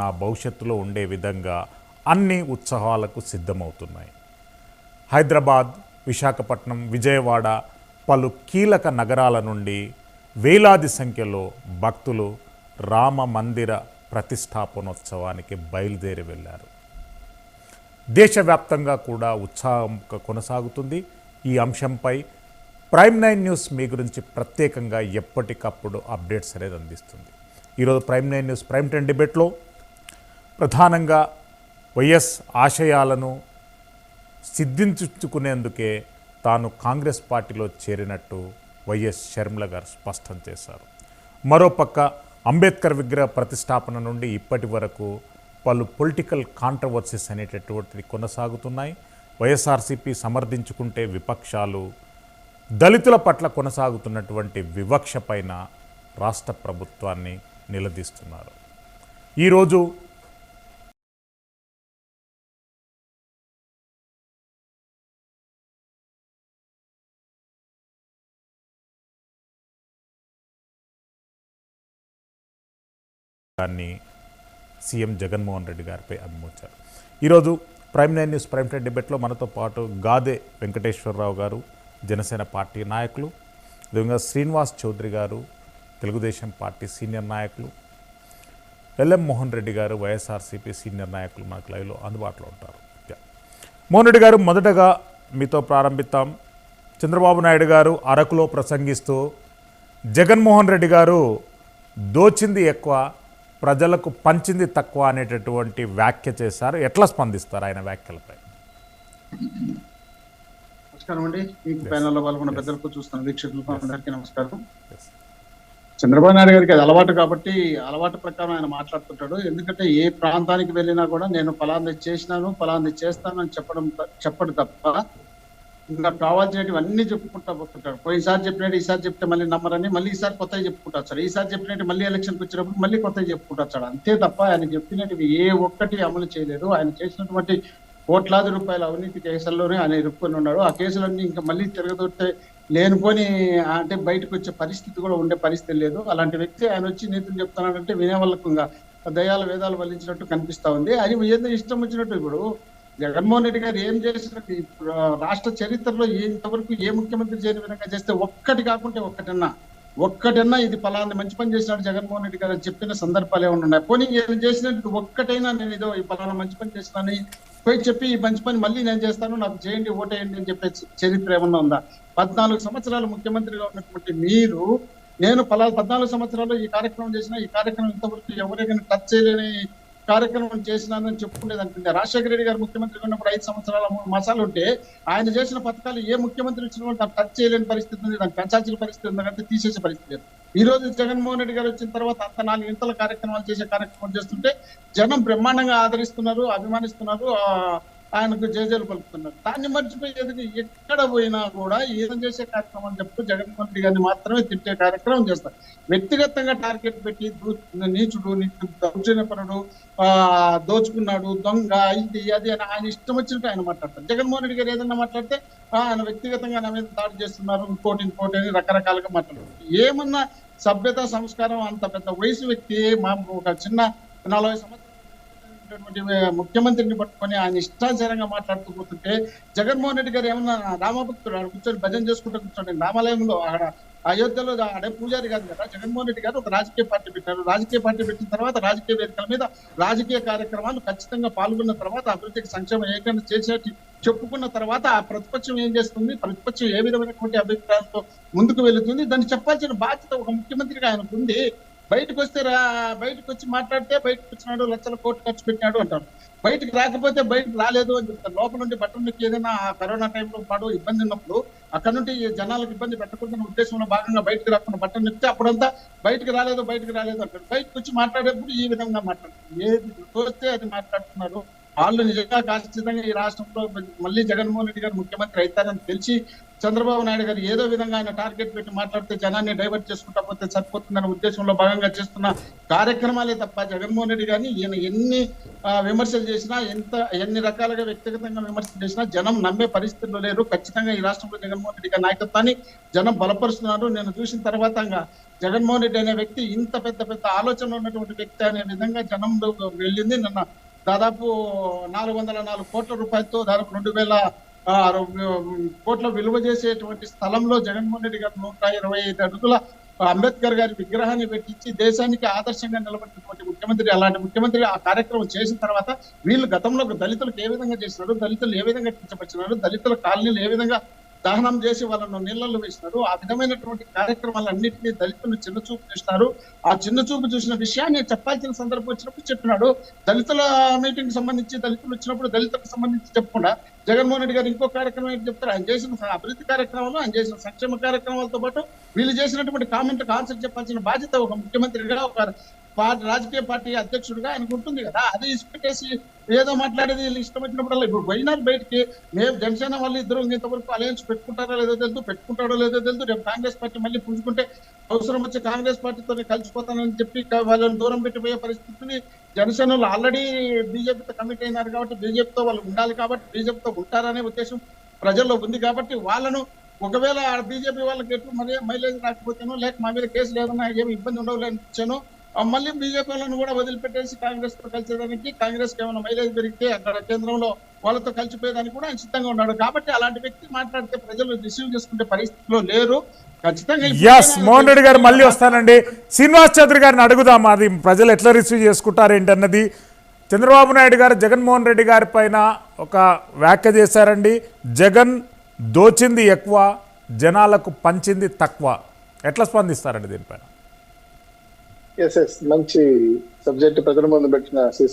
నా భవిష్యత్తులో ఉండే విధంగా అన్ని ఉత్సవాలకు సిద్ధమవుతున్నాయి. హైదరాబాద్, విశాఖపట్నం, విజయవాడ పలు కీలక నగరాల నుండి వేలాది సంఖ్యలో భక్తులు రామ మందిర ప్రతిష్టాపనోత్సవానికి బయలుదేరి వెళ్ళారు. దేశవ్యాప్తంగా కూడా ఉత్సాహం కొనసాగుతుంది. ఈ అంశంపై ప్రైమ్9 న్యూస్ మీ గురించి ప్రత్యేకంగా ఎప్పటికప్పుడు అప్డేట్స్ అనేది అందిస్తుంది. ఈరోజు ప్రైమ్9 న్యూస్ ప్రైమ్10 డిబేట్లో ప్రధానంగా వైఎస్ ఆశయాలను సిద్ధించుకునేందుకే తాను కాంగ్రెస్ పార్టీలో చేరినట్టు వైఎస్ షర్మిల గారు స్పష్టం చేశారు. మరోపక్క అంబేద్కర్ విగ్రహ ప్రతిష్టాపన నుండి ఇప్పటి వరకు పలు పొలిటికల్ కాంట్రవర్సీస్ అనేటటువంటివి కొనసాగుతున్నాయి. వైఎస్ఆర్సీపీ సమర్థించుకుంటే విపక్షాలు దళితుల పట్ల కొనసాగుతున్నటువంటి వివక్ష పైన రాష్ట్ర ప్రభుత్వాన్ని నిలదీస్తున్నారు. ఈరోజు దాన్ని సీఎం జగన్మోహన్ రెడ్డి గారిపై అభిమోచారు. ఈరోజు ప్రైమ్9 న్యూస్ ప్రైమ్10 డిబేట్లో మనతో పాటు గాదే వెంకటేశ్వరరావు గారు, జనసేన పార్టీ నాయకులు, అదేవిధంగా శ్రీనివాస్ చౌదరి గారు, తెలుగుదేశం పార్టీ సీనియర్ నాయకులు, ఎల్ఎం మోహన్ రెడ్డి గారు, వైఎస్ఆర్సీపీ సీనియర్ నాయకులు మనకు లైవ్లో అందుబాటులో ఉంటారు. మోహన్ రెడ్డి గారు, మొదటగా మీతో ప్రారంభిద్దాం. చంద్రబాబు నాయుడు గారు అరకులో ప్రసంగిస్తూ జగన్మోహన్ రెడ్డి గారు దోచింది ఎక్కువ, ప్రజలకు పంచింది తక్కువ అనేటటువంటి వ్యాఖ్య చేశారు. ఎట్లా స్పందిస్తారు ఆయన వ్యాఖ్యలపై? నమస్కారం అండి. మీకు ప్యానల్లో పాల్గొన్న పెద్దలకు, చూస్తున్న వీక్షకులకు అందరికీ నమస్కారం. చంద్రబాబు నాయుడు గారికి అది అలవాటు కాబట్టి అలవాటు ప్రకారం ఆయన మాట్లాడుతుంటాడు. ఎందుకంటే ఏ ప్రాంతానికి వెళ్ళినా కూడా నేను ఫలాంది చేసినాను, ఫలాంది చేస్తాను అని చెప్పడు తప్ప ఇంకా కావాల్సినవి అన్ని చెప్పుకుంటా పోతుంటాడు. పోయినసారి చెప్పినట్టు ఈసారి చెప్తే మళ్ళీ నమ్మరని మళ్ళీ ఈసారి కొత్తగా చెప్పుకుంటారు సార్. ఈసారి చెప్పినట్టు మళ్ళీ ఎలక్షన్కి వచ్చినప్పుడు మళ్ళీ కొత్తగా చెప్పుకుంటారు సార్. అంతే తప్ప ఆయన చెప్పినట్టు ఏ ఒక్కటి అమలు చేయలేదు. ఆయన చేసినటువంటి కోట్లాది రూపాయల అవినీతి కేసుల్లోనే ఆయన ఇరుక్కొని ఉన్నాడు. ఆ కేసులన్నీ ఇంకా మళ్ళీ తిరగదొడితే లేనిపోని అంటే బయటకు వచ్చే పరిస్థితి కూడా ఉండే పరిస్థితి లేదు. అలాంటి వ్యక్తి ఆయన వచ్చి నీతులు చెప్తున్నాడంటే వినే వాళ్ళకు ఇంకా దయాల వేదాలు వల్లించినట్టు కనిపిస్తా ఉంది. అది ఏదో ఇష్టం వచ్చినట్టు ఇప్పుడు జగన్మోహన్ రెడ్డి గారు ఏం చేసినట్టు రాష్ట్ర చరిత్రలో ఇంతవరకు ఏ ముఖ్యమంత్రి చేయని విధంగా చేస్తే ఒక్కటి కాకుంటే ఒక్కటన్నా ఇది ఫలాన్ని మంచి పని చేసినాడు జగన్మోహన్ రెడ్డి గారు చెప్పిన సందర్భాలు ఏమైనా ఉన్నాయి? పోనీ ఏం చేసినట్టు ఒక్కటైనా నేను ఇదో ఈ ఫలానా మంచి పని చేసినాను పోయి చెప్పి ఈ మంచి పని మళ్ళీ నేను చేస్తాను, నాకు చేయండి, ఓటేయండి అని చెప్పే చరిత్ర ఏమన్నా ఉందా? 14 సంవత్సరాలు ముఖ్యమంత్రిగా ఉన్నటువంటి మీరు నేను 14 సంవత్సరాలు ఈ కార్యక్రమం చేసిన, ఈ కార్యక్రమం ఇంతవరకు ఎవరైనా టచ్ చేయలేని కార్యక్రమం చేసినానని చెప్పుకునేది అనుకుంటే, రాజశేఖర రెడ్డి గారు ముఖ్యమంత్రిగా ఉన్నప్పుడు 5 సంవత్సరాల 3 మాసాలు ఉంటే ఆయన చేసిన పథకాలు ఏ ముఖ్యమంత్రి ఇచ్చిన దాన్ని టచ్ చేయలేని పరిస్థితి ఉంది, దాన్ని పెంచాల్సిన పరిస్థితి ఉంది, అంటే తీసేసే పరిస్థితి లేదు. ఈ రోజు జగన్మోహన్ రెడ్డి గారు వచ్చిన తర్వాత అంత 4 ఇంతల కార్యక్రమాలు చేసే కార్యక్రమం చేస్తుంటే జనం బ్రహ్మాండంగా ఆదరిస్తున్నారు, అభిమానిస్తున్నారు, ఆయనకు జయజయలు పలుకుతున్నారు. దాన్ని మర్చిపోయేది ఎక్కడ పోయినా కూడా ఏదైనా చేసే కార్యక్రమం చెప్తూ జగన్మోహన్ రెడ్డి గారిని మాత్రమే తిట్టే కార్యక్రమం చేస్తారు. వ్యక్తిగతంగా టార్గెట్ పెట్టి నీచుడు, దౌర్జన్యపరుడు, దోచుకున్నాడు, దొంగ, ఇది అది అని ఆయన ఇష్టం వచ్చినట్టు ఆయన మాట్లాడతారు. జగన్మోహన్ రెడ్డి గారు ఏదన్నా మాట్లాడితే ఆయన వ్యక్తిగతంగా నా మీద దాడి చేస్తున్నారు, ఇంకోటి అని రకరకాలుగా మాట్లాడతారు. ఏమన్నా సభ్యత, సంస్కారం, అంత పెద్ద వయసు వ్యక్తి ఒక చిన్న 40 సంవత్సరాలు ముఖ్యమంత్రిని పట్టుకొని ఆయన ఇష్టాచారంగా మాట్లాడుతూ పోతుంటే జగన్మోహన్ రెడ్డి గారు ఏమన్నా రామభక్తుడు ఆడ కూర్చొని భజన చేసుకుంటూ కూర్చోండి రామాలయంలో ఆడ అయోధ్యలో ఆడే పూజారి కాదు కదా. జగన్మోహన్ రెడ్డి గారు ఒక రాజకీయ పార్టీ పెట్టారు. రాజకీయ పార్టీ పెట్టిన తర్వాత రాజకీయ వేదికల మీద రాజకీయ కార్యక్రమాలు ఖచ్చితంగా పాల్గొన్న తర్వాత అభివృద్ధికి సంక్షేమం ఏకైనా చేసేటి చెప్పుకున్న తర్వాత ఆ ప్రతిపక్షం ఏం చేస్తుంది, ప్రతిపక్షం ఏ విధమైనటువంటి అభిప్రాయాలతో ముందుకు వెళుతుంది, దాన్ని చెప్పాల్సిన బాధ్యత ఒక ముఖ్యమంత్రిగా ఆయనకు ఉంది. బయటకు వచ్చి మాట్లాడితే బయటకు వచ్చినాడు, లక్షల కోట్లు ఖర్చు పెట్టినాడు అంటారు. బయటకు రాకపోతే బయటకు రాలేదు అని చెప్తారు. లోపల నుండి బట్టలు నొక్కి ఏదైనా కరోనా టైంలో పాడు ఇబ్బంది ఉన్నప్పుడు అక్కడ నుండి జనాలకు ఇబ్బంది పెట్టకూడదన్న ఉద్దేశంలో భాగంగా బయటకు రాకుండా బట్టలు నొక్కితే అప్పుడంతా బయటకు రాలేదు అంటారు. బయటకు వచ్చి మాట్లాడేప్పుడు ఈ విధంగా మాట్లాడుతున్నారు. ఏది తోస్తే అది మాట్లాడుతున్నారు. వాళ్ళు నిజంగా ఖచ్చితంగా ఈ రాష్ట్రంలో మళ్ళీ జగన్మోహన్ రెడ్డి గారు ముఖ్యమంత్రి అవుతారని తెలిసి చంద్రబాబు నాయుడు గారు ఏదో విధంగా ఆయన టార్గెట్ పెట్టి మాట్లాడితే జనాన్ని డైవర్ట్ చేసుకుంటా పోతే సరిపోతుందనే ఉద్దేశంలో భాగంగా చేస్తున్న కార్యక్రమాలే తప్ప జగన్మోహన్ రెడ్డి గారిని ఈయన ఎన్ని విమర్శలు చేసినా ఎన్ని రకాలుగా వ్యక్తిగతంగా విమర్శలు చేసినా జనం నమ్మే పరిస్థితుల్లో లేరు. ఖచ్చితంగా ఈ రాష్ట్రంలో జగన్మోహన్ రెడ్డి గారి నాయకత్వాన్ని జనం బలపరుస్తున్నారు. నేను చూసిన తర్వాత జగన్మోహన్ రెడ్డి అనే వ్యక్తి ఇంత పెద్ద ఆలోచన ఉన్నటువంటి వ్యక్తి అనే విధంగా జనంలో వెళ్ళింది. నిన్న దాదాపు 404 కోట్ల రూపాయలతో దాదాపు 2000 కోట్ల విలువ చేసేటువంటి స్థలంలో జగన్మోహన్ రెడ్డి గారు 125 అడుగుల అంబేద్కర్ గారి విగ్రహాన్ని పెట్టించి దేశానికి ఆదర్శంగా నిలబడినటువంటి ముఖ్యమంత్రి. అలాంటి ముఖ్యమంత్రి ఆ కార్యక్రమం చేసిన తర్వాత వీళ్ళు గతంలో దళితులకు ఏ విధంగా చేసినారు, దళితులు ఏ విధంగా కించపరిచినారు, దళితుల కాలనీలు ఏ విధంగా దహనం చేసి వాళ్ళను నీళ్ళల్లో వేసినారు, ఆ విధమైనటువంటి కార్యక్రమాలన్నింటినీ దళితులు చిన్న చూపు చూసినారు. ఆ చిన్న చూపు చూసిన విషయాన్ని చెప్పాల్సిన సందర్భం వచ్చినప్పుడు చెప్పినాడు. దళితుల మీటింగ్ సంబంధించి దళితులు వచ్చినప్పుడు దళితులకు సంబంధించి చెప్పకుండా జగన్మోహన్ రెడ్డి గారు ఇంకో కార్యక్రమం ఏంటి చెప్తారు. ఆయన చేసిన అభివృద్ధి కార్యక్రమాలు, ఆయన చేసిన సంక్షేమ కార్యక్రమాలతో పాటు వీళ్ళు చేసినటువంటి కామెంట్ ఆన్సర్ చెప్పాల్సిన బాధ్యత ఒక ముఖ్యమంత్రిగా, ఒక రాజకీయ పార్టీ అధ్యక్షుడిగా ఆయనకు ఉంటుంది కదా. అది ఇష్టపెట్టేసి ఏదో మాట్లాడేది వీళ్ళు ఇష్టం వచ్చినప్పుడల్లా ఇప్పుడు పోయినారు బయటికి. మేము జనసేన వాళ్ళు ఇద్దరు ఇంతవరకు అలయన్స్ పెట్టుకుంటారో లేదో తెలుసు, పెట్టుకుంటారో లేదో తెలుసు. రేపు కాంగ్రెస్ పార్టీ మళ్ళీ పుంజుకుంటే అవసరం వచ్చి కాంగ్రెస్ పార్టీతో కలిసిపోతానని చెప్పి వాళ్ళని దూరం పెట్టిపోయే పరిస్థితిని జనసేనలు ఆల్రెడీ బీజేపీతో కమిట్ అయినారు కాబట్టి బీజేపీతో వాళ్ళు ఉండాలి కాబట్టి బీజేపీతో ఉంటారనే ఉద్దేశం ప్రజల్లో ఉంది కాబట్టి వాళ్ళను ఒకవేళ బీజేపీ వాళ్ళకి ఎటు మైలేజ్ రాకపోతేనో లేక మా మీద కేసు లేదన్నా ఏమి ఇబ్బంది ఉండవులేనిచ్చాను మళ్ళీ బీజేపీ వాళ్ళని కూడా వదిలిపెట్టేసి కాంగ్రెస్ తో కలిసేదానికి, కాంగ్రెస్ కి ఏమైనా మైలేజ్ పెరిగితే అక్కడ కేంద్రంలో వాళ్ళతో కలిసిపోయేదానికి కూడా ఆయన సిద్ధంగా ఉన్నాడు. కాబట్టి అలాంటి వ్యక్తి మాట్లాడితే ప్రజలు రిసీవ్ చేసుకునే పరిస్థితిలో లేరు. ఖచ్చితంగా మోహన్ రెడ్డి గారు మళ్ళీ వస్తానండి. శ్రీనివాస్ చౌదరి గారిని అడుగుదాం, అది ప్రజలు ఎట్లా రిసీవ్ చేసుకుంటారు ఏంటన్నది. చంద్రబాబు నాయుడు గారు జగన్మోహన్ రెడ్డి గారి పైన ఒక వ్యాఖ్య చేశారండి. జగన్ దోచింది ఎక్కువ, జనాలకు పంచింది తక్కువ. ఎట్లా స్పందిస్తారండి దీనిపైన? మంచి సబ్జెక్ట్ ప్రజల ముందు పెట్టిన